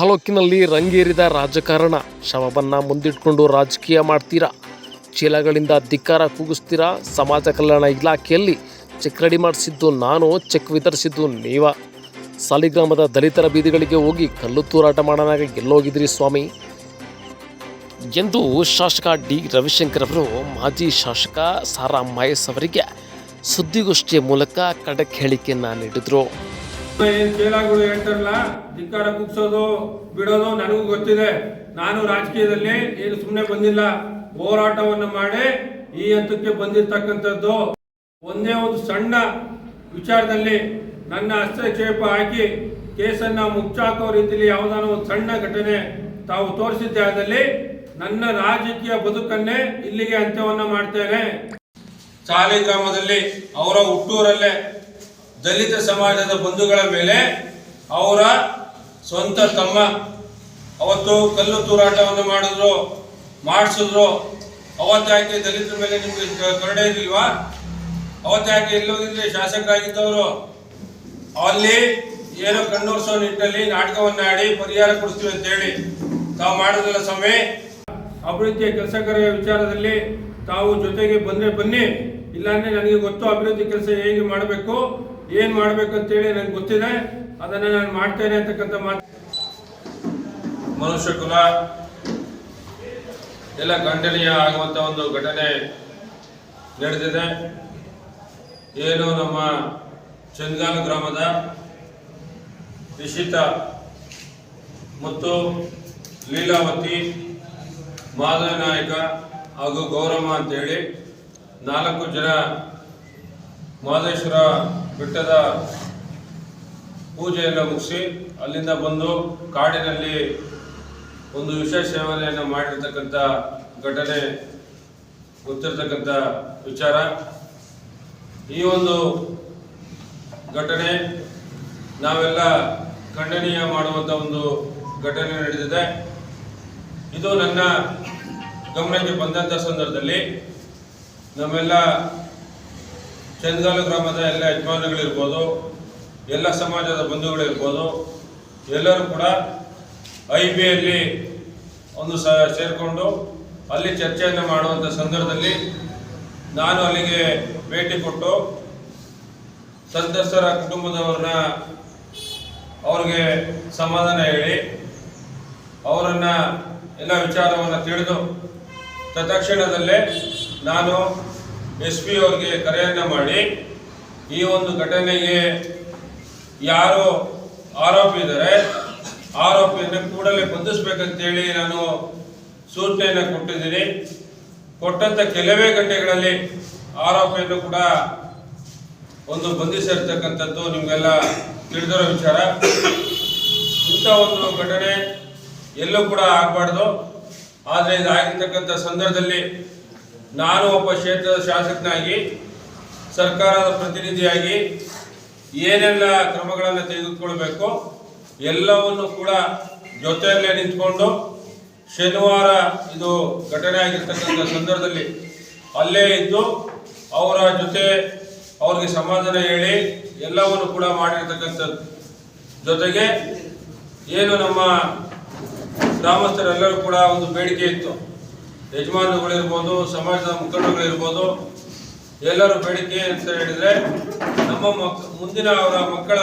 ತಾಲೂಕಿನಲ್ಲಿ ರಂಗೇರಿದ ರಾಜಕಾರಣ. ಶವವನ್ನು ಮುಂದಿಟ್ಕೊಂಡು ರಾಜಕೀಯ ಮಾಡ್ತೀರಾ? ಚೀಲಗಳಿಂದ ಧಿಕ್ಕಾರ ಕೂಗಿಸ್ತೀರಾ? ಸಮಾಜ ಕಲ್ಯಾಣ ಇಲಾಖೆಯಲ್ಲಿ ಚೆಕ್ ರೆಡಿ ಮಾಡಿಸಿದ್ದು ನಾನು, ಚೆಕ್ ವಿತರಿಸಿದ್ದು ನೀವ? ಸಾಲಿಗ್ರಾಮದ ದಲಿತರ ಬೀದಿಗಳಿಗೆ ಹೋಗಿ ಕಲ್ಲು ತೂರಾಟ ಮಾಡೋಣಾಗ ಎಲ್ಲೋಗಿದ್ರಿ ಸ್ವಾಮಿ ಎಂದು ಶಾಸಕ ಡಿ ರವಿಶಂಕರ್ ಅವರು ಮಾಜಿ ಶಾಸಕ ಸಾರಾ ಮಹೇಶ್ ಅವರಿಗೆ ಸುದ್ದಿಗೋಷ್ಠಿಯ ಮೂಲಕ ಖಡಕ್ ಹೇಳಿಕೆಯನ್ನು ನೀಡಿದರು. ಚೇಲಾಗಳು ಹೇಳ್ತಾರಲ್ಲ, ಧಿಕ್ಕಾರ ಕುಗ್ಸೋದು ಬಿಡೋದು ನನಗೂ ಗೊತ್ತಿದೆ. ನಾನು ರಾಜಕೀಯದಲ್ಲಿ ಏನು ಸುಮ್ಮನೆ ಬಂದಿಲ್ಲ, ಹೋರಾಟವನ್ನು ಮಾಡಿ ಈ ಹಂತಕ್ಕೆ ಬಂದಿರತಕ್ಕಂಥದ್ದು. ಒಂದೇ ಒಂದು ಸಣ್ಣ ವಿಚಾರದಲ್ಲಿ ನನ್ನ ಹಸ್ತಕ್ಷೇಪ ಹಾಕಿ ಕೇಸನ್ನ ಮುಚ್ಚಾಕೋ ರೀತಿಯಲ್ಲಿ ಯಾವುದಾದ್ರು ಒಂದು ಸಣ್ಣ ಘಟನೆ ತಾವು ತೋರಿಸಿದ್ದೆ ಆದಲ್ಲಿ ನನ್ನ ರಾಜಕೀಯ ಬದುಕನ್ನೇ ಇಲ್ಲಿಗೆ ಅಂತ್ಯವನ್ನು ಮಾಡ್ತೇನೆ. ಸಾಲಿಗ್ರಾಮದಲ್ಲಿ ಅವರ ಹುಟ್ಟೂರಲ್ಲೇ ದಲಿತ ಸಮಾಜದ ಬಂಧುಗಳ ಮೇಲೆ ಅವರ ಸ್ವಂತ ತಮ್ಮ ಅವತ್ತು ಕಲ್ಲು ತೂರಾಟವನ್ನು ಮಾಡಿಸಿದ್ರು. ಅವತ್ತಾಕೆ ದಲಿತರ ಮೇಲೆ ನಿಮ್ಗೆ ಕರುಣೆ ಇರಲಿಲ್ವಾ? ಅವತ್ತಾಕೆ ಎಲ್ಲೋಗಿದ್ರೆ ಶಾಸಕರಾಗಿದ್ದವರು ಅಲ್ಲಿ ಏನೋ ಕಣ್ಣೋರ್ಸೋ ನಿಟ್ಟಿನಲ್ಲಿ ನಾಟಕವನ್ನ ಆಡಿ ಪರಿಹಾರ ಕೊಡಿಸ್ತೀವಿ ಅಂತ ಹೇಳಿ ತಾವು ಮಾಡೋದಿಲ್ಲ ಸ್ವಾಮಿ. ಅಭಿವೃದ್ಧಿಯ ಕೆಲಸಕರ ವಿಚಾರದಲ್ಲಿ ತಾವು ಜೊತೆಗೆ ಬಂದ್ರೆ ಬನ್ನಿ, ಇಲ್ಲಾಂದ್ರೆ ನನಗೆ ಗೊತ್ತು ಅಭಿವೃದ್ಧಿ ಕೆಲಸ ಹೇಗೆ ಮಾಡಬೇಕು, ಏನ್ ಮಾಡ್ಬೇಕು ಅಂತೇಳಿ ನನಗೆ ಗೊತ್ತಿದೆ, ಅದನ್ನ ನಾನು ಮಾಡ್ತೇನೆ ಅಂತಕ್ಕಂಥ ಮಾತು. ಮನುಷ್ಯ ಕುಲ ಎಲ್ಲ ಖಂಡನೀಯ ಆಗುವಂತ ಒಂದು ಘಟನೆ ನಡೆದಿದೆ. ಏನು ನಮ್ಮ ಚಂದ್ಗಾಲ ಗ್ರಾಮದ ನಿಶಿತ ಮತ್ತು ಲೀಲಾವತಿ, ಮಾಧವ ನಾಯಕ ಹಾಗೂ ಗೌರಮ್ಮ ಅಂತೇಳಿ 4 ಜನ ಮಹದೇಶ್ವರ ಬೆಟ್ಟದ ಪೂಜೆಯನ್ನು ಮುಗಿಸಿ ಅಲ್ಲಿಂದ ಬಂದು ಕಾಡಿನಲ್ಲಿ ಒಂದು ವಿಶೇಷ ಸೇವನೆಯನ್ನು ಮಾಡಿರ್ತಕ್ಕಂಥ ಘಟನೆ ಗೊತ್ತಿರತಕ್ಕಂಥ ವಿಚಾರ. ಈ ಒಂದು ಘಟನೆ ನಾವೆಲ್ಲ ಖಂಡನೀಯ ಮಾಡುವಂಥ ಒಂದು ಘಟನೆ ನಡೆದಿದೆ. ಇದು ನನ್ನ ಗಮನಕ್ಕೆ ಬಂದಂಥ ಸಂದರ್ಭದಲ್ಲಿ ನಮ್ಮೆಲ್ಲ ಚಂದ್ಗಾಲ ಗ್ರಾಮದ ಎಲ್ಲ ಯಜಮಾನಗಳಿರ್ಬೋದು, ಎಲ್ಲ ಸಮಾಜದ ಬಂಧುಗಳಿರ್ಬೋದು, ಎಲ್ಲರೂ ಕೂಡ IBಯಲ್ಲಿ ಒಂದು ಸೇರಿಕೊಂಡು ಅಲ್ಲಿ ಚರ್ಚೆಯನ್ನು ಮಾಡುವಂಥ ಸಂದರ್ಭದಲ್ಲಿ ನಾನು ಅಲ್ಲಿಗೆ ಭೇಟಿ ಕೊಟ್ಟು ಸಂತ್ರಸ್ತರ ಕುಟುಂಬದವ್ರನ್ನ ಅವ್ರಿಗೆ ಸಮಾಧಾನ ಹೇಳಿ ಅವರನ್ನ ಎಲ್ಲ ವಿಚಾರವನ್ನು ತಿಳಿದು ತತ್ಕ್ಷಣದಲ್ಲೇ ನಾನು SP ಅವ್ರಿಗೆ ಕರೆಯನ್ನು ಮಾಡಿ ಈ ಒಂದು ಘಟನೆಗೆ ಯಾರು ಆರೋಪಿ ಇದ್ದಾರೆ ಆರೋಪಿಯನ್ನು ಕೂಡಲೇ ಬಂಧಿಸಬೇಕಂತೇಳಿ ನಾನು ಸೂಚನೆಯನ್ನು ಕೊಟ್ಟಿದ್ದೀನಿ. ಕೊಟ್ಟಂತ ಕೆಲವೇ ಗಂಟೆಗಳಲ್ಲಿ ಆರೋಪಿಯನ್ನು ಕೂಡ ಒಂದು ಬಂಧಿಸಿರ್ತಕ್ಕಂಥದ್ದು ನಿಮಗೆಲ್ಲ ತಿಳಿದಿರೋ ವಿಚಾರ. ಇಂಥ ಒಂದು ಘಟನೆ ಎಲ್ಲೂ ಕೂಡ ಆಗಬಾರ್ದು. ಆದರೆ ಇದಾಗಿರ್ತಕ್ಕಂಥ ಸಂದರ್ಭದಲ್ಲಿ ನಾನು ಒಬ್ಬ ಕ್ಷೇತ್ರದ ಶಾಸಕನಾಗಿ, ಸರ್ಕಾರದ ಪ್ರತಿನಿಧಿಯಾಗಿ ಏನೆಲ್ಲ ಕ್ರಮಗಳನ್ನು ತೆಗೆದುಕೊಳ್ಬೇಕು ಎಲ್ಲವನ್ನು ಕೂಡ ಜೊತೆಯಲ್ಲೇ ನಿಂತ್ಕೊಂಡು ಶನಿವಾರ ಇದು ಘಟನೆ ಆಗಿರ್ತಕ್ಕಂಥ ಸಂದರ್ಭದಲ್ಲಿ ಅಲ್ಲೇ ಇದ್ದು ಅವರ ಜೊತೆ ಅವ್ರಿಗೆ ಸಮಾಧಾನ ಹೇಳಿ ಎಲ್ಲವನ್ನು ಕೂಡ ಮಾಡಿರ್ತಕ್ಕಂಥದ್ದು. ಜೊತೆಗೆ ಏನು ನಮ್ಮ ಗ್ರಾಮಸ್ಥರೆಲ್ಲರೂ ಕೂಡ ಒಂದು ಬೇಡಿಕೆ ಇತ್ತು, ಯಜಮಾನರುಗಳಿರ್ಬೋದು, ಸಮಾಜದ ಮುಖಂಡರುಗಳಿರ್ಬೋದು, ಎಲ್ಲರೂ ಬೇಡಿಕೆ ಅಂತ ಹೇಳಿದ್ರೆ ನಮ್ಮ ಮುಂದಿನ ಅವರ ಮಕ್ಕಳ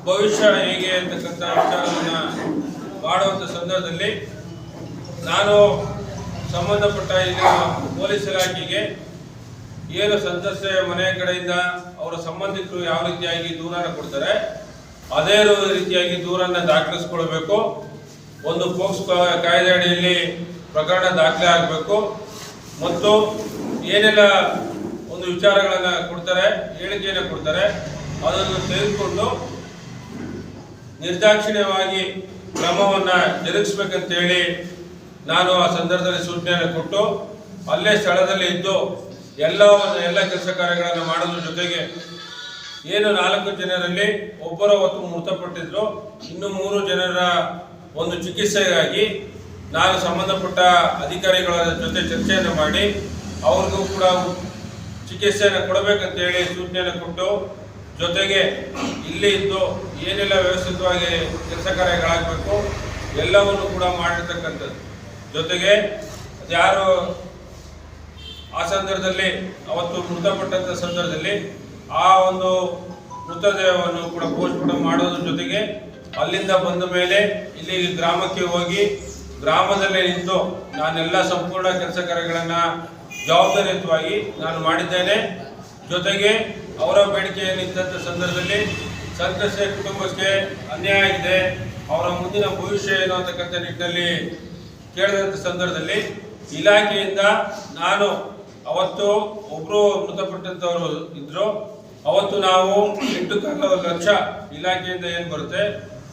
ಭವಿಷ್ಯ ಹೇಗೆ ಅಂತಕ್ಕಂಥ ವಿಚಾರವನ್ನು ಮಾಡುವಂಥ ಸಂದರ್ಭದಲ್ಲಿ ನಾನು ಸಂಬಂಧಪಟ್ಟ ಇಲ್ಲಿನ ಪೊಲೀಸ್ ಇಲಾಖೆಗೆ ಏನು ಸಂತ್ರಸ್ತೆ ಮನೆ ಕಡೆಯಿಂದ ಅವರ ಸಂಬಂಧಿಕರು ಯಾವ ರೀತಿಯಾಗಿ ದೂರನ್ನು ಕೊಡ್ತಾರೆ ಅದೇ ರೀತಿಯಾಗಿ ದೂರನ್ನು ದಾಖಲಿಸ್ಕೊಳ್ಬೇಕು. ಒಂದು ಪೋಕ್ಸೋ ಕಾಯ್ದೆ ಅಡಿಯಲ್ಲಿ ಪ್ರಕರಣ ದಾಖಲೆ ಆಗಬೇಕು. ಮತ್ತು ಏನೆಲ್ಲ ಒಂದು ವಿಚಾರಗಳನ್ನು ಕೊಡ್ತಾರೆ, ಹೇಳಿಕೆಯನ್ನು ಕೊಡ್ತಾರೆ, ಅದನ್ನು ತೆಗೆದುಕೊಂಡು ನಿರ್ದಾಕ್ಷಿಣ್ಯವಾಗಿ ಕ್ರಮವನ್ನು ಜರುಗಿಸ್ಬೇಕಂತೇಳಿ ನಾನು ಆ ಸಂದರ್ಭದಲ್ಲಿ ಸೂಚನೆಯನ್ನು ಕೊಟ್ಟು ಅಲ್ಲೇ ಸ್ಥಳದಲ್ಲಿ ಇದ್ದು ಎಲ್ಲ ಕೆಲಸ ಕಾರ್ಯಗಳನ್ನು ಮಾಡೋದ್ರ ಜೊತೆಗೆ ಏನು 4 ಜನರಲ್ಲಿ ಒಬ್ಬರು ಹೊತ್ತು ಮೃತಪಟ್ಟಿದ್ರು, ಇನ್ನು 3 ಜನರ ಒಂದು ಚಿಕಿತ್ಸೆಗಾಗಿ ನಾನು ಸಂಬಂಧಪಟ್ಟ ಅಧಿಕಾರಿಗಳ ಜೊತೆ ಚರ್ಚೆಯನ್ನು ಮಾಡಿ ಅವ್ರಿಗೂ ಕೂಡ ಚಿಕಿತ್ಸೆಯನ್ನು ಕೊಡಬೇಕಂತೇಳಿ ಸೂಚನೆಯನ್ನು ಕೊಟ್ಟು, ಜೊತೆಗೆ ಇಲ್ಲಿ ಇದ್ದು ಏನೆಲ್ಲ ವ್ಯವಸ್ಥಿತವಾಗಿ ಕೆಲಸ ಕಾರ್ಯಗಳಾಗಬೇಕು ಎಲ್ಲವನ್ನು ಕೂಡ ಮಾಡಿರ್ತಕ್ಕಂಥದ್ದು. ಜೊತೆಗೆ ಯಾರು ಆ ಸಂದರ್ಭದಲ್ಲಿ ಅವತ್ತು ಮೃತಪಟ್ಟಂಥ ಸಂದರ್ಭದಲ್ಲಿ ಆ ಒಂದು ಮೃತದೇಹವನ್ನು ಕೂಡ ಪೋಸ್ಟ್ಮಾರ್ಟಮ್ ಮಾಡೋದ್ರ ಜೊತೆಗೆ ಅಲ್ಲಿಂದ ಬಂದ ಮೇಲೆ ಇಲ್ಲಿ ಗ್ರಾಮಕ್ಕೆ ಹೋಗಿ ಗ್ರಾಮದಲ್ಲೇ ನಿಂತು ನಾನೆಲ್ಲ ಸಂಪೂರ್ಣ ಕೆಲಸ ಕಾರ್ಯಗಳನ್ನು ಜವಾಬ್ದಾರಿಯುತವಾಗಿ ನಾನು ಮಾಡಿದ್ದೇನೆ. ಜೊತೆಗೆ ಅವರ ಬೇಡಿಕೆ ನಿಂತ ಸಂದರ್ಭದಲ್ಲಿ ಸಂತ್ರಸ್ತ ಕುಟುಂಬಕ್ಕೆ ಅನ್ಯಾಯ ಆಗಿದೆ, ಅವರ ಮುಂದಿನ ಭವಿಷ್ಯ ಏನು ಅಂತಕ್ಕಂಥ ನಿಟ್ಟಿನಲ್ಲಿ ಕೇಳಿದಂಥ ಸಂದರ್ಭದಲ್ಲಿ ಇಲಾಖೆಯಿಂದ ನಾನು ಅವತ್ತು ಒಬ್ಬರು ಮೃತಪಟ್ಟಂಥವರು ಇದ್ರು, ಅವತ್ತು ನಾವು 8 ಲಕ್ಷ ಇಲಾಖೆಯಿಂದ ಏನು ಬರುತ್ತೆ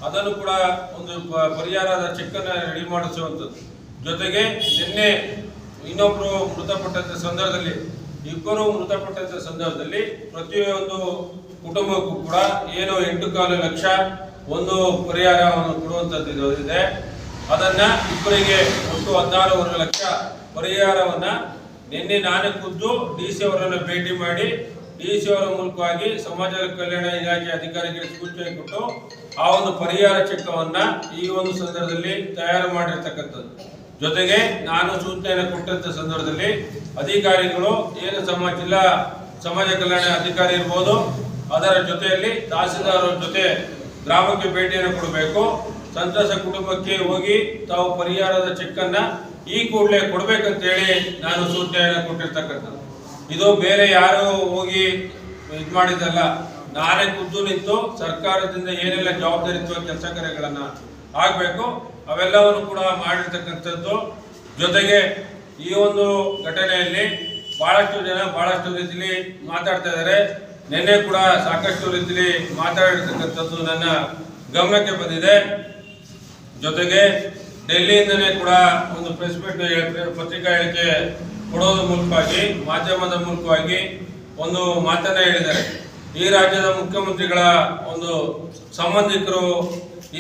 ಅದನ್ನು ಕೂಡ ಒಂದು ಪರಿಹಾರದ ಚೆಕ್ಕನ್ನು ರೆಡಿ ಮಾಡಿಸುವಂಥದ್ದು. ಜೊತೆಗೆ ನಿನ್ನೆ ಇನ್ನೊಬ್ಬರು ಮೃತಪಟ್ಟಂಥ ಸಂದರ್ಭದಲ್ಲಿ ಇಬ್ಬರು ಮೃತಪಟ್ಟಂಥ ಸಂದರ್ಭದಲ್ಲಿ ಪ್ರತಿಯೊಂದು ಕುಟುಂಬಕ್ಕೂ ಕೂಡ ಏನು 8.25 ಲಕ್ಷ ಒಂದು ಪರಿಹಾರವನ್ನು ಕೊಡುವಂಥದ್ದು ಇದೆ. ಅದನ್ನು ಇಬ್ಬರಿಗೆ ಒಟ್ಟು 16.5 ಲಕ್ಷ ಪರಿಹಾರವನ್ನು ನಿನ್ನೆ ನಾನೇ ಖುದ್ದು DC ಅವರನ್ನು ಭೇಟಿ ಮಾಡಿ DC ಅವರ ಮೂಲಕವಾಗಿ ಸಮಾಜ ಕಲ್ಯಾಣ ಇಲಾಖೆ ಅಧಿಕಾರಿಗಳಿಗೆ ಸೂಚನೆ ಕೊಟ್ಟು ಆ ಒಂದು ಪರಿಹಾರ ಚೆಕ್ಕವನ್ನು ಈ ಒಂದು ಸಂದರ್ಭದಲ್ಲಿ ತಯಾರು ಮಾಡಿರ್ತಕ್ಕಂಥದ್ದು. ಜೊತೆಗೆ ನಾನು ಸೂಚನೆಯನ್ನು ಕೊಟ್ಟಂಥ ಸಂದರ್ಭದಲ್ಲಿ ಅಧಿಕಾರಿಗಳು ಏನು ಜಿಲ್ಲಾ ಸಮಾಜ ಕಲ್ಯಾಣ ಅಧಿಕಾರಿ ಇರ್ಬೋದು, ಅದರ ಜೊತೆಯಲ್ಲಿ ತಹಸೀಲ್ದಾರ್ ಜೊತೆ ಗ್ರಾಮಕ್ಕೆ ಭೇಟಿಯನ್ನು ಕೊಡಬೇಕು. ಸಂತ್ರಸ್ತ ಕುಟುಂಬಕ್ಕೆ ಹೋಗಿ ತಾವು ಪರಿಹಾರದ ಚೆಕ್ಕನ್ನು ಈ ಕೂಡಲೇ ಕೊಡಬೇಕಂತೇಳಿ ನಾನು ಸೂಚನೆಯನ್ನು ಕೊಟ್ಟಿರ್ತಕ್ಕಂಥದ್ದು. ಇದು ಬೇರೆ ಯಾರು ಹೋಗಿ ಇದು ಮಾಡಿದ್ದಲ್ಲ, ನಾನೇ ಖುದ್ದು ನಿಂತು ಸರ್ಕಾರದಿಂದ ಏನೆಲ್ಲ ಜವಾಬ್ದಾರಿತ್ವ ಕೆಲಸ ಕಾರ್ಯಗಳನ್ನು ಆಗಬೇಕು ಅವೆಲ್ಲವನ್ನು ಕೂಡ ಮಾಡಿರ್ತಕ್ಕಂಥದ್ದು. ಜೊತೆಗೆ ಈ ಒಂದು ಘಟನೆಯಲ್ಲಿ ಬಹಳಷ್ಟು ಜನ ಬಹಳಷ್ಟು ರೀತಿಯಲ್ಲಿ ಮಾತಾಡ್ತಾ ಇದ್ದಾರೆ. ನಿನ್ನೆ ಕೂಡ ಸಾಕಷ್ಟು ರೀತಿಯಲ್ಲಿ ಮಾತಾಡಿರ್ತಕ್ಕಂಥದ್ದು ನನ್ನ ಗಮನಕ್ಕೆ ಬಂದಿದೆ. ಜೊತೆಗೆ ಡೆಲ್ಲಿಯಿಂದನೇ ಕೂಡ ಒಂದು ಪ್ರೆಸ್ ಮೀಟ್ ಪತ್ರಿಕಾ ಹೇಳಿಕೆ ಕೊಡೋದ್ರ ಮೂಲಕವಾಗಿ ಮಾಧ್ಯಮದ ಮೂಲಕವಾಗಿ ಒಂದು ಮಾತನ್ನ ಹೇಳಿದ್ದಾರೆ. ಈ ರಾಜ್ಯದ ಮುಖ್ಯಮಂತ್ರಿಗಳ ಒಂದು ಸಂಬಂಧಿಕರು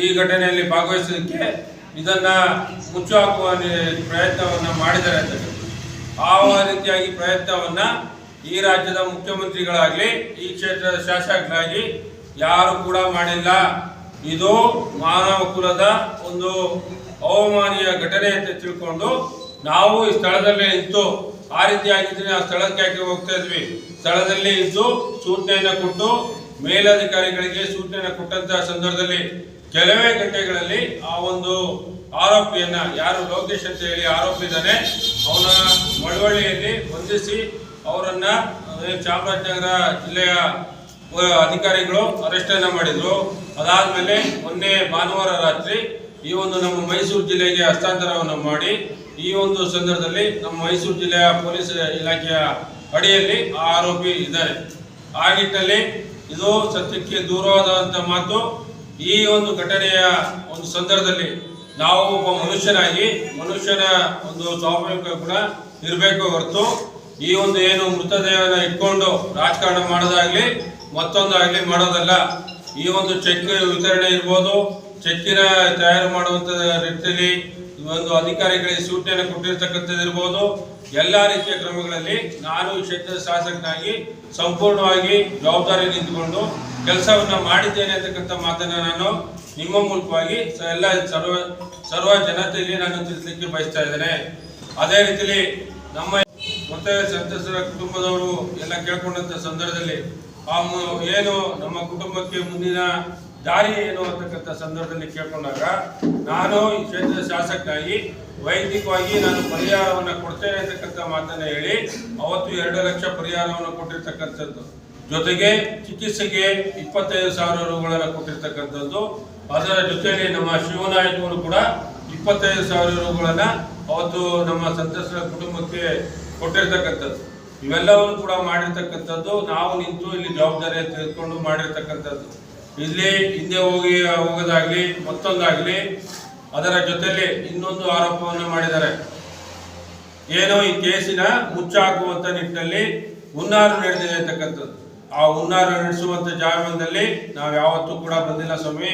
ಈ ಘಟನೆಯಲ್ಲಿ ಭಾಗವಹಿಸಲಿಕ್ಕೆ ಇದನ್ನ ಮುಚ್ಚು ಹಾಕುವ ಪ್ರಯತ್ನವನ್ನ ಮಾಡಿದ್ದಾರೆ ಅಂತ. ಆ ರೀತಿಯಾಗಿ ಪ್ರಯತ್ನವನ್ನ ಈ ರಾಜ್ಯದ ಮುಖ್ಯಮಂತ್ರಿಗಳಾಗ್ಲಿ ಈ ಕ್ಷೇತ್ರದ ಶಾಸಕರಾಗಿ ಯಾರು ಕೂಡ ಮಾಡಿಲ್ಲ. ಇದು ಮಾನವ ಕುಲದ ಒಂದು ಅವಮಾನೀಯ ಘಟನೆ ಅಂತ ತಿಳ್ಕೊಂಡು ನಾವು ಈ ಸ್ಥಳದಲ್ಲೇ ಇದ್ದು ಆ ರೀತಿಯಾಗಿದ್ರೆ ಆ ಸ್ಥಳಕ್ಕೆ ಯಾಕೆ ಹೋಗ್ತಾ ಇದ್ವಿ, ಸ್ಥಳದಲ್ಲಿ ಇದ್ದು ಸೂಚನೆಯನ್ನು ಕೊಟ್ಟು ಮೇಲಧಿಕಾರಿಗಳಿಗೆ ಸೂಚನೆಯನ್ನು ಕೊಟ್ಟಂತಹ ಸಂದರ್ಭದಲ್ಲಿ ಕೆಲವೇ ಗಂಟೆಗಳಲ್ಲಿ ಆ ಒಂದು ಆರೋಪಿಯನ್ನ ಯಾರು ಲೋಕೇಶ್ ಅಂತ ಹೇಳಿ ಆರೋಪಿ ಇದ್ದಾನೆ ಅವನ ಮಳವಳ್ಳಿಯಲ್ಲಿ ಬಂಧಿಸಿ ಅವರನ್ನ ಚಾಮರಾಜನಗರ ಜಿಲ್ಲೆಯ ಅಧಿಕಾರಿಗಳು ಅರೆಸ್ಟ್ ಅನ್ನ ಮಾಡಿದ್ರು. ಅದಾದ್ಮೇಲೆ ಮೊನ್ನೆ ಭಾನುವಾರ ರಾತ್ರಿ ಈ ಒಂದು ನಮ್ಮ ಮೈಸೂರು ಜಿಲ್ಲೆಗೆ ಹಸ್ತಾಂತರವನ್ನು ಮಾಡಿ ಈ ಒಂದು ಸಂದರ್ಭದಲ್ಲಿ ನಮ್ಮ ಮೈಸೂರು ಜಿಲ್ಲೆಯ ಪೊಲೀಸ್ ಇಲಾಖೆಯ ಅಡಿಯಲ್ಲಿ ಆ ಆರೋಪಿ ಇದ್ದಾರೆ. ಆ ನಿಟ್ಟಿನಲ್ಲಿ ಇದು ಸತ್ಯಕ್ಕೆ ದೂರವಾದಂಥ ಮಾತು. ಈ ಒಂದು ಘಟನೆಯ ಒಂದು ಸಂದರ್ಭದಲ್ಲಿ ನಾವು ಒಬ್ಬ ಮನುಷ್ಯನ ಒಂದು ಸ್ವಾಭಾವಿಕ ಗುಣ ಇರಬೇಕು ಹೊರತು ಈ ಒಂದು ಏನು ಮೃತದೇಹನ ಇಟ್ಕೊಂಡು ರಾಜಕಾರಣ ಮಾಡೋದಾಗ್ಲಿ ಮತ್ತೊಂದಾಗ್ಲಿ ಮಾಡೋದಲ್ಲ. ಈ ಒಂದು ಚೆಕ್ ವಿತರಣೆ ಇರ್ಬೋದು, ಚೆಕ್ಕಿನ ತಯಾರು ಮಾಡುವಂತ ರೀತಿಯಲ್ಲಿ ಒಂದು ಅಧಿಕಾರಿಗಳಿಗೆ ಸೂಚನೆಯನ್ನು ಕೊಟ್ಟಿರ್ತಕ್ಕಂಥದ್ದು ಇರ್ಬೋದು, ಎಲ್ಲ ರೀತಿಯ ಕ್ರಮಗಳಲ್ಲಿ ನಾನು ಈ ಕ್ಷೇತ್ರದ ಶಾಸಕನಾಗಿ ಸಂಪೂರ್ಣವಾಗಿ ಜವಾಬ್ದಾರಿ ನಿಂತುಕೊಂಡು ಕೆಲಸವನ್ನ ಮಾಡಿದ್ದೇನೆ ಅಂತಕ್ಕಂಥ ಮಾತನ್ನ ನಾನು ನಿಮ್ಮ ಮೂಲಕವಾಗಿ ಎಲ್ಲ ಸರ್ವ ಜನತೆಗೆ ನಾನು ತಿಳಿಸಲಿಕ್ಕೆ ಬಯಸ್ತಾ ಇದ್ದೇನೆ. ಅದೇ ರೀತಿಯಲ್ಲಿ ನಮ್ಮ ಮತ್ತೆ ಸಂತ್ರಸ್ತರ ಕುಟುಂಬದವರು ಎಲ್ಲ ಕೇಳ್ಕೊಂಡಂತ ಸಂದರ್ಭದಲ್ಲಿ ಏನು ನಮ್ಮ ಕುಟುಂಬಕ್ಕೆ ಮುಂದಿನ ದಾರಿ ಏನು ಅಂತಕ್ಕಂಥ ಸಂದರ್ಭದಲ್ಲಿ ಕೇಳ್ಕೊಂಡಾಗ ನಾನು ಈ ಕ್ಷೇತ್ರದ ಶಾಸಕನಾಗಿ ವೈಯಕ್ತಿಕವಾಗಿ ನಾನು ಪರಿಹಾರವನ್ನು ಕೊಡ್ತೇನೆ ಅಂತಕ್ಕಂಥ ಮಾತನ್ನ ಹೇಳಿ ಅವತ್ತು 2 ಲಕ್ಷ ಪರಿಹಾರವನ್ನು ಕೊಟ್ಟಿರ್ತಕ್ಕಂಥದ್ದು. ಜೊತೆಗೆ ಚಿಕಿತ್ಸೆಗೆ 25,000 ರೂಗಳನ್ನು ಕೊಟ್ಟಿರ್ತಕ್ಕಂಥದ್ದು. ಅದರ ಜೊತೆಯಲ್ಲಿ ನಮ್ಮ ಶಿವನಾಯಕರು ಕೂಡ 25,000 ರೂಗಳನ್ನ ಅವತ್ತು ನಮ್ಮ ಸಂತ್ರಸ್ತರ ಕುಟುಂಬಕ್ಕೆ ಕೊಟ್ಟಿರ್ತಕ್ಕಂಥದ್ದು. ಇವೆಲ್ಲವನ್ನು ಕೂಡ ಮಾಡಿರ್ತಕ್ಕಂಥದ್ದು ನಾವು ನಿಂತು ಇಲ್ಲಿ ಜವಾಬ್ದಾರಿ ತೆಗೆದುಕೊಂಡು ಮಾಡಿರ್ತಕ್ಕಂಥದ್ದು. ಇಲ್ಲಿ ಹಿಂದೆ ಹೋಗೋದಾಗ್ಲಿ ಮತ್ತೊಂದಾಗ್ಲಿ. ಅದರ ಜೊತೆಯಲ್ಲಿ ಇನ್ನೊಂದು ಆರೋಪವನ್ನು ಮಾಡಿದ್ದಾರೆ. ಏನೋ ಈ ಕೇಸಿನ ಮುಚ್ಚಾಕುವಂತ ನಿಟ್ಟಿನಲ್ಲಿ ಹುನ್ನಾರು ನಡೆದಿದೆ ಅಂತಕ್ಕಂಥದ್ದು. ಆ ಹುನ್ನಾರು ನಡೆಸುವಂತ ಜಾಮೀನಲ್ಲಿ ನಾವು ಯಾವತ್ತೂ ಕೂಡ ಬಂದಿಲ್ಲ ಸ್ವಾಮಿ.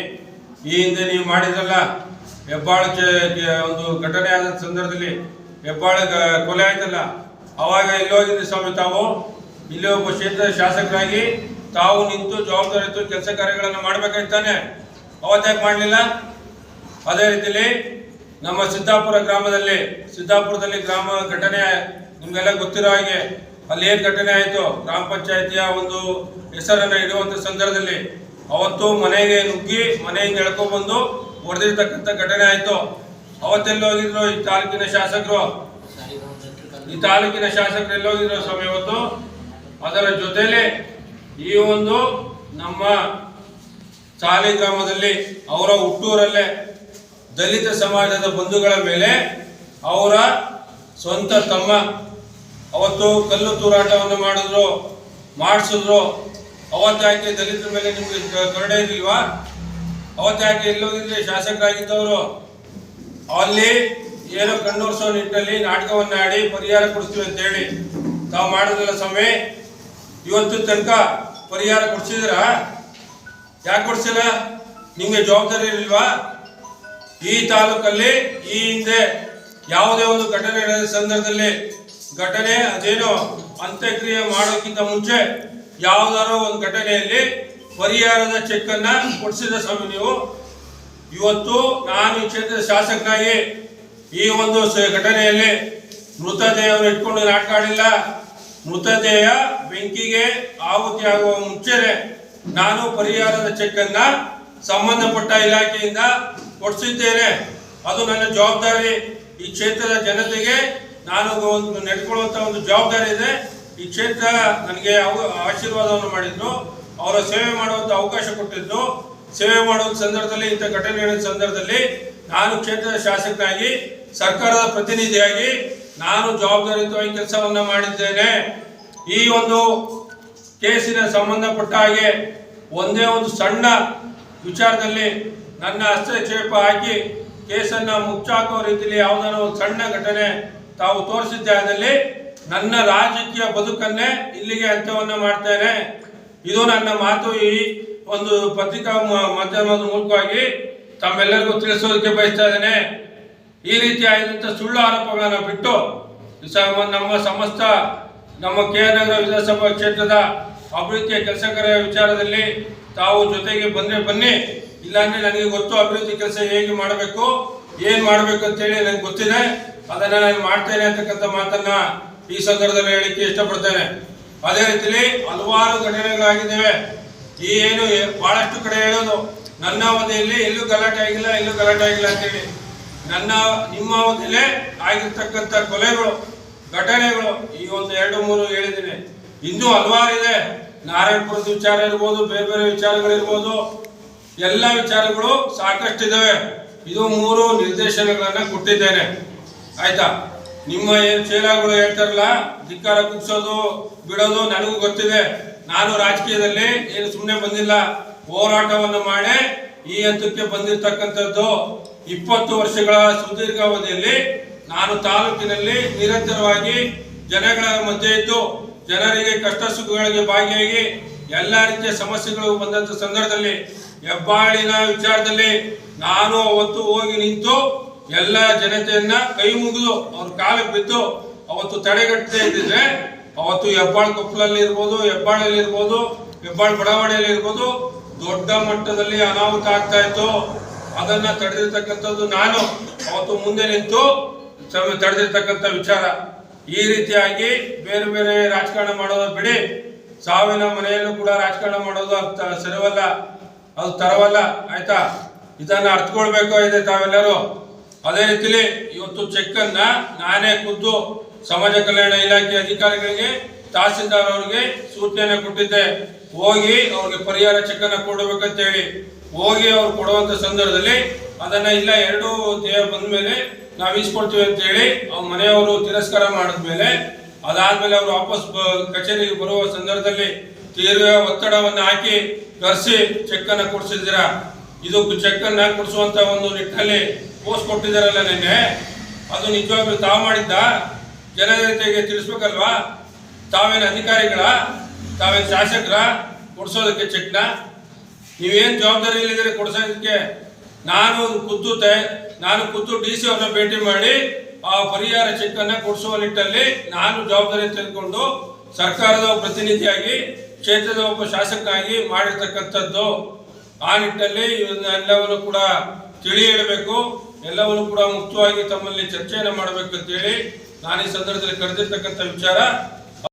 ಈ ಹಿಂದೆ ನೀವು ಮಾಡಿದ್ರಲ್ಲ ಹೆಬ್ಬಾಳ ಒಂದು ಘಟನೆ ಆದ ಸಂದರ್ಭದಲ್ಲಿ ಹೆಬ್ಬಾಳ ಕೊಲೆ ಆಯ್ತಲ್ಲ, ಅವಾಗ ಇಲ್ಲಿ ಹೋಗಿದ್ರಿ ಸ್ವಾಮಿ ತಾವು. ಇಲ್ಲಿ ಒಬ್ಬ ಕ್ಷೇತ್ರದ ಶಾಸಕರಾಗಿ ತಾವು ನಿಂತು ಜವಾಬ್ದಾರಿ ಕೆಲಸ ಕಾರ್ಯಗಳನ್ನು ಮಾಡ್ಬೇಕಾಯ್ತಾನೆ. ಅವತ್ತಾಗ ಮಾಡಲಿಲ್ಲ. ಅದೇ ರೀತಿಯಲ್ಲಿ ನಮ್ಮ ಸಿದ್ದಾಪುರದಲ್ಲಿ ಗ್ರಾಮ ಘಟನೆ ನಿಮಗೆಲ್ಲ ಗೊತ್ತಿರೋ ಹಾಗೆ ಅಲ್ಲಿ ಏನು ಘಟನೆ ಆಯಿತು, ಗ್ರಾಮ ಪಂಚಾಯಿತಿಯ ಒಂದು ಹೆಸರನ್ನು ಇಡುವಂಥ ಸಂದರ್ಭದಲ್ಲಿ ಅವತ್ತು ಮನೆಗೆ ನುಗ್ಗಿ ಮನೆಯಿಂದ ಎಳ್ಕೊಂಡ್ಬಂದು ಹೊಡೆದಿರ್ತಕ್ಕಂಥ ಘಟನೆ ಆಯಿತು. ಅವತ್ತೆಲ್ಲ ಹೋಗಿದ್ರು ಈ ತಾಲೂಕಿನ ಶಾಸಕರು ಎಲ್ಲೋಗಿದ್ರು ಸ್ವಾಮಿ ಇವತ್ತು. ಅದರ ಜೊತೆಲೆ ಈ ಒಂದು ನಮ್ಮ ಸಾಲಿ ಗ್ರಾಮದಲ್ಲಿ ಅವರ ಹುಟ್ಟೂರಲ್ಲೇ ದಲಿತ ಸಮಾಜದ ಬಂಧುಗಳ ಮೇಲೆ ಅವರ ಸ್ವಂತ ತಮ್ಮ ಅವತ್ತು ಕಲ್ಲು ತೂರಾಟವನ್ನು ಮಾಡಿಸಿದ್ರು. ಅವತ್ತಾಕೆ ದಲಿತರ ಮೇಲೆ ನಿಮ್ಗೆ ಕರುಣೆ ಇರಲಿಲ್ವಾ? ಅವತ್ತಾಕೆ ಎಲ್ಲೋಗಿದ್ರೆ ಶಾಸಕರಾಗಿದ್ದವರು ಅಲ್ಲಿ ಏನೋ ಕಣ್ಣೋರ್ಸೋ ನಿಟ್ಟಿನಲ್ಲಿ ನಾಟಕವನ್ನ ಆಡಿ ಪರಿಹಾರ ಕೊಡಿಸ್ತೀವಿ ಅಂತ ಹೇಳಿ ತಾವು ಮಾಡೋದಿಲ್ಲ ಸ್ವಾಮಿ. ಇವತ್ತು ತನಕ ಪರಿಹಾರ ಕೊಡಿಸಿದ್ರ? ಯಾಕೆ ಕೊಡಿಸಿಲ್ಲ? ನಿಮ್ಗೆ ಜವಾಬ್ದಾರಿ ಇರಲಿಲ್ವಾ? ಈ ತಾಲೂಕಲ್ಲಿ ಈ ಹಿಂದೆ ಯಾವುದೇ ಒಂದು ಘಟನೆ ನಡೆದ ಸಂದರ್ಭದಲ್ಲಿ ಅದೇನೋ ಅಂತ್ಯಕ್ರಿಯೆ ಮಾಡೋಕ್ಕಿಂತ ಮುಂಚೆ ಯಾವುದಾರೋ ಒಂದು ಘಟನೆಯಲ್ಲಿ ಪರಿಹಾರದ ಚೆಕ್ ಅನ್ನ ಕೊಡಿಸಿದ ಸ್ವಾಮಿ ನೀವು. ಇವತ್ತು ನಾನು ಈ ಕ್ಷೇತ್ರದ ಶಾಸಕನಾಗಿ ಈ ಒಂದು ಘಟನೆಯಲ್ಲಿ ಮೃತದೇಹವನ್ನು ಇಟ್ಕೊಂಡು ನಾಟಕ ಆಡಿಲ್ಲ. ಮೃತದೇಹ ಬೆಂಕಿಗೆ ಆಹುತಿ ಆಗುವ ಮುಂಚೆನೆ ನಾನು ಪರಿಹಾರದ ಚೆಕ್ ಅನ್ನ ಸಂಬಂಧಪಟ್ಟ ಇಲಾಖೆಯಿಂದ ಕೊಡಿಸಿದ್ದೇನೆ. ಅದು ನನ್ನ ಜವಾಬ್ದಾರಿ. ಈ ಕ್ಷೇತ್ರದ ಜನತೆಗೆ ನಾನು ನಡೆದುಕೊಳ್ಳುವಂತ ಒಂದು ಜವಾಬ್ದಾರಿ ಇದೆ. ಈ ಕ್ಷೇತ್ರ ನನಗೆ ಆಶೀರ್ವಾದವನ್ನು ಮಾಡಿದ್ರು, ಅವರ ಸೇವೆ ಮಾಡುವಂತ ಅವಕಾಶ ಕೊಟ್ಟಿದ್ರು. ಸೇವೆ ಮಾಡುವ ಸಂದರ್ಭದಲ್ಲಿ ಇಂಥ ಘಟನೆಗಳ ಸಂದರ್ಭದಲ್ಲಿ ನಾನು ಕ್ಷೇತ್ರದ ಶಾಸಕನಾಗಿ ಸರ್ಕಾರದ ಪ್ರತಿನಿಧಿಯಾಗಿ ನಾನು ಜವಾಬ್ದಾರಿಯುತವಾಗಿ ಕೆಲಸವನ್ನ ಮಾಡಿದ್ದೇನೆ. ಈ ಒಂದು ಕೇಸಿನ ಸಂಬಂಧಪಟ್ಟ ಹಾಗೆ ಒಂದೇ ಒಂದು ಸಣ್ಣ ವಿಚಾರದಲ್ಲಿ ನನ್ನ ಹಸ್ತಕ್ಷೇಪ ಹಾಕಿ ಕೇಸನ್ನ ಮುಚ್ಚಾಕುವ ರೀತಿಯಲ್ಲಿ ಯಾವುದಾದ್ರು ಒಂದು ಸಣ್ಣ ಘಟನೆ ತಾವು ತೋರಿಸಿದ್ದೆ ಆದಲ್ಲಿ ನನ್ನ ರಾಜಕೀಯ ಬದುಕನ್ನೇ ಇಲ್ಲಿಗೆ ಅಂತ್ಯವನ್ನ ಮಾಡ್ತೇನೆ. ಇದು ನನ್ನ ಮಾತು. ಈ ಒಂದು ಪತ್ರಿಕಾ ಮಾಧ್ಯಮದ ಮೂಲಕವಾಗಿ ತಮ್ಮೆಲ್ಲರಿಗೂ ತಿಳಿಸೋದಕ್ಕೆ ಬಯಸ್ತಾ ಇದ್ದೇನೆ. ಈ ರೀತಿಯಾದಂಥ ಸುಳ್ಳು ಆರೋಪಗಳನ್ನ ಬಿಟ್ಟು ನಮ್ಮ ಸಮಸ್ತ ನಮ್ಮ KR ನಗರ ವಿಧಾನಸಭಾ ಕ್ಷೇತ್ರದ ಅಭಿವೃದ್ಧಿಯ ಕೆಲಸಕರ ವಿಚಾರದಲ್ಲಿ ತಾವು ಜೊತೆಗೆ ಬಂದ್ರೆ ಬನ್ನಿ, ಇಲ್ಲಾಂದ್ರೆ ನನಗೆ ಗೊತ್ತು ಅಭಿವೃದ್ಧಿ ಕೆಲಸ ಹೇಗೆ ಮಾಡಬೇಕು, ಏನ್ ಮಾಡಬೇಕು ಅಂತೇಳಿ ನನಗೆ ಗೊತ್ತಿದೆ. ಅದನ್ನ ನಾನು ಮಾಡ್ತೇನೆ ಅಂತಕ್ಕಂಥ ಮಾತನ್ನ ಈ ಸಂದರ್ಭದಲ್ಲಿ ಹೇಳಿಕ್ಕೆ ಇಷ್ಟಪಡ್ತೇನೆ. ಅದೇ ರೀತಿಯಲ್ಲಿ ಹಲವಾರು ಘಟನೆಗಳಾಗಿದ್ದೇವೆ. ಈ ಏನು ಬಹಳಷ್ಟು ಕಡೆ ಹೇಳೋದು ನನ್ನ ಅವಧಿಯಲ್ಲಿ ಎಲ್ಲೂ ಗಲಾಟೆ ಆಗಿಲ್ಲ ಅಂತೇಳಿ. ನಿಮ್ಮ ಅವಧಿಯಲ್ಲೇ ಆಗಿರ್ತಕ್ಕಂಥ ಕೊಲೆಗಳು, ಘಟನೆಗಳು ಈ ಒಂದು 2-3 ಹೇಳಿದ್ದೀನಿ. ಇನ್ನೂ ಹಲವಾರು ಇದೆ. ನಾರಾಯಣಪುರದ ವಿಚಾರ ಇರ್ಬೋದು, ಬೇರೆ ಬೇರೆ ವಿಚಾರಗಳಿರ್ಬೋದು, ಎಲ್ಲ ವಿಚಾರಗಳು ಸಾಕಷ್ಟು ಇದಾವೆ. ಇದು 3 ನಿರ್ದೇಶನಗಳನ್ನ ಕೊಟ್ಟಿದ್ದೇನೆ. ಆಯ್ತಾ? ನಿಮ್ಮ ಏನು ಚೇಲಾಗಳು ಹೇಳ್ತಾರಲ್ಲ, ಧಿಕ್ಕಾರ ಕುಗ್ಸೋದು ಬಿಡೋದು ನನಗೂ ಗೊತ್ತಿದೆ. ನಾನು ರಾಜಕೀಯದಲ್ಲಿ ಏನು ಸುಮ್ಮನೆ ಬಂದಿಲ್ಲ, ಹೋರಾಟವನ್ನು ಮಾಡಿ ಈ ಹಂತಕ್ಕೆ ಬಂದಿರತಕ್ಕಂಥದ್ದು. 20 ವರ್ಷಗಳ ಸುದೀರ್ಘಾವಧಿಯಲ್ಲಿ ನಾನು ತಾಲೂಕಿನಲ್ಲಿ ನಿರಂತರವಾಗಿ ಜನಗಳ ಮಧ್ಯೆ ಇದ್ದು ಜನರಿಗೆ ಕಷ್ಟ ಸುಖಗಳಿಗೆ ಭಾಗಿಯಾಗಿ ಎಲ್ಲ ರೀತಿಯ ಸಮಸ್ಯೆಗಳು ಬಂದಂತ ಸಂದರ್ಭದಲ್ಲಿ ಹೆಬ್ಬಾಳಿನ ವಿಚಾರದಲ್ಲಿ ನಾನು ಅವತ್ತು ಹೋಗಿ ನಿಂತು ಎಲ್ಲ ಜನತೆಯನ್ನ ಕೈ ಮುಗಿದು ಅವ್ರ ಕಾಲಕ್ಕೆ ಬಿದ್ದು ಅವತ್ತು ತಡೆಗಟ್ಟದೇ ಇದ್ದಿದ್ರೆ ಅವತ್ತು ಹೆಬ್ಬಾಳ್ ಕೊಪ್ಪಲಲ್ಲಿ ಇರ್ಬೋದು, ಹೆಬ್ಬಾಳಲ್ಲಿ ಇರ್ಬೋದು, ಹೆಬ್ಬಾಳ್ ಬಡಾವಣೆಯಲ್ಲಿ ಇರ್ಬೋದು, ದೊಡ್ಡ ಮಟ್ಟದಲ್ಲಿ ಅನಾಹುತ ಆಗ್ತಾ ಇತ್ತು. ಅದನ್ನ ತಡೆದಿರ್ತಕ್ಕಂಥದ್ದು ನಾನು ಅವತ್ತು ಮುಂದೆ ನಿಂತು ತಡೆದಿರ್ತಕ್ಕಂಥ ವಿಚಾರ. ಈ ರೀತಿಯಾಗಿ ಬೇರೆ ಬೇರೆ ರಾಜಕಾರಣ ಮಾಡೋದು ಬಿಡಿ, ಸಾವಿನ ಮನೆಯಲ್ಲೂ ಕೂಡ ರಾಜಕಾರಣ ಮಾಡೋದು ಸರಿವಲ್ಲ, ಅದು ತರವಲ್ಲ. ಆಯ್ತಾ? ಇದನ್ನ ಅರ್ಥಕೊಳ್ಬೇಕು ಇದೆ ತಾವೆಲ್ಲರೂ. ಅದೇ ರೀತಿಲಿ ಇವತ್ತು ಚೆಕ್ ಅನ್ನ ನಾನೇ ಖುದ್ದು ಸಮಾಜ ಕಲ್ಯಾಣ ಇಲಾಖೆ ಅಧಿಕಾರಿಗಳಿಗೆ, ತಹಸೀಲ್ದಾರ್ ಅವರಿಗೆ ಸೂಚನೆ ಕೊಟ್ಟಿದ್ದೆ. ಹೋಗಿ ಅವ್ರಿಗೆ ಪರಿಹಾರ ಚೆಕ್ ಅನ್ನ ಕೊಡಬೇಕಂತ ಹೇಳಿ ಹೋಗಿ ಅವ್ರು ಕೊಡುವಂತ ಸಂದರ್ಭದಲ್ಲಿ ಅದನ್ನ ಇಲ್ಲ 2 ದೇಹ ಬಂದ ಮೇಲೆ ನಾವು ಇಸ್ಕೊಡ್ತೀವಿ ಅಂತ ಹೇಳಿ ಅವ್ರ ಮನೆಯವರು ತಿರಸ್ಕಾರ ಮಾಡಿದ್ಮೇಲೆ ಅದಾದ್ಮೇಲೆ ಅವರು ವಾಪಸ್ ಕಚೇರಿಗೆ ಬರುವ ಸಂದರ್ಭದಲ್ಲಿ ತೀವ್ರ ಒತ್ತಡವನ್ನು ಹಾಕಿ ಕರೆಸಿ ಚೆಕ್ ಅನ್ನ ಕೊಡಿಸಿದ್ದೀರ. ಇದು ಚೆಕ್ ಅನ್ನ ಕೊಡಿಸುವಂತ ಒಂದು ನಿಟ್ಟಿನಲ್ಲಿ ಪೋಸ್ಟ್ ಕೊಟ್ಟಿದ್ದಾರಲ್ಲ ನಿನ್ನೆ, ಅದು ನಿಜವಾಗ್ಲೂ ತಾವು ಮಾಡಿದ್ದ? ಜನತೆಗೆ ತಿಳಿಸ್ಬೇಕಲ್ವಾ? ತಾವೇನು ಅಧಿಕಾರಿಗಳ, ತಾವೇನು ಶಾಸಕರ ಕೊಡಿಸೋದಕ್ಕೆ ಚೆಕ್ನ? ನೀವೇನು ಜವಾಬ್ದಾರಿ ಇಲ್ಲಿದ್ರೆ ಕೊಡಿಸೋದಕ್ಕೆ? ನಾನು ಖುದ್ದು DC ಅವ್ರನ್ನ ಭೇಟಿ ಮಾಡಿ ಆ ಪರಿಹಾರ ಚೆಕ್ ಅನ್ನ ಕೊಡಿಸುವ ನಿಟ್ಟಲ್ಲಿ ನಾನು ಜವಾಬ್ದಾರಿ ತೆಗೆದುಕೊಂಡು ಸರ್ಕಾರದ ಪ್ರತಿನಿಧಿಯಾಗಿ ಕ್ಷೇತ್ರದ ಒಬ್ಬ ಶಾಸಕನಾಗಿ ಮಾಡಿರ್ತಕ್ಕಂಥದ್ದು. ಆ ನಿಟ್ಟಲ್ಲಿ ಎಲ್ಲವನ್ನು ಕೂಡ ತಿಳಿ ಹೇಳಬೇಕು, ಎಲ್ಲವನ್ನೂ ಕೂಡ ಮುಕ್ತವಾಗಿ ತಮ್ಮಲ್ಲಿ ಚರ್ಚೆಯನ್ನು ಮಾಡಬೇಕಂತೇಳಿ ನಾನು ಈ ಸಂದರ್ಭದಲ್ಲಿ ಕರೆದಿರ್ತಕ್ಕಂಥ ವಿಚಾರ.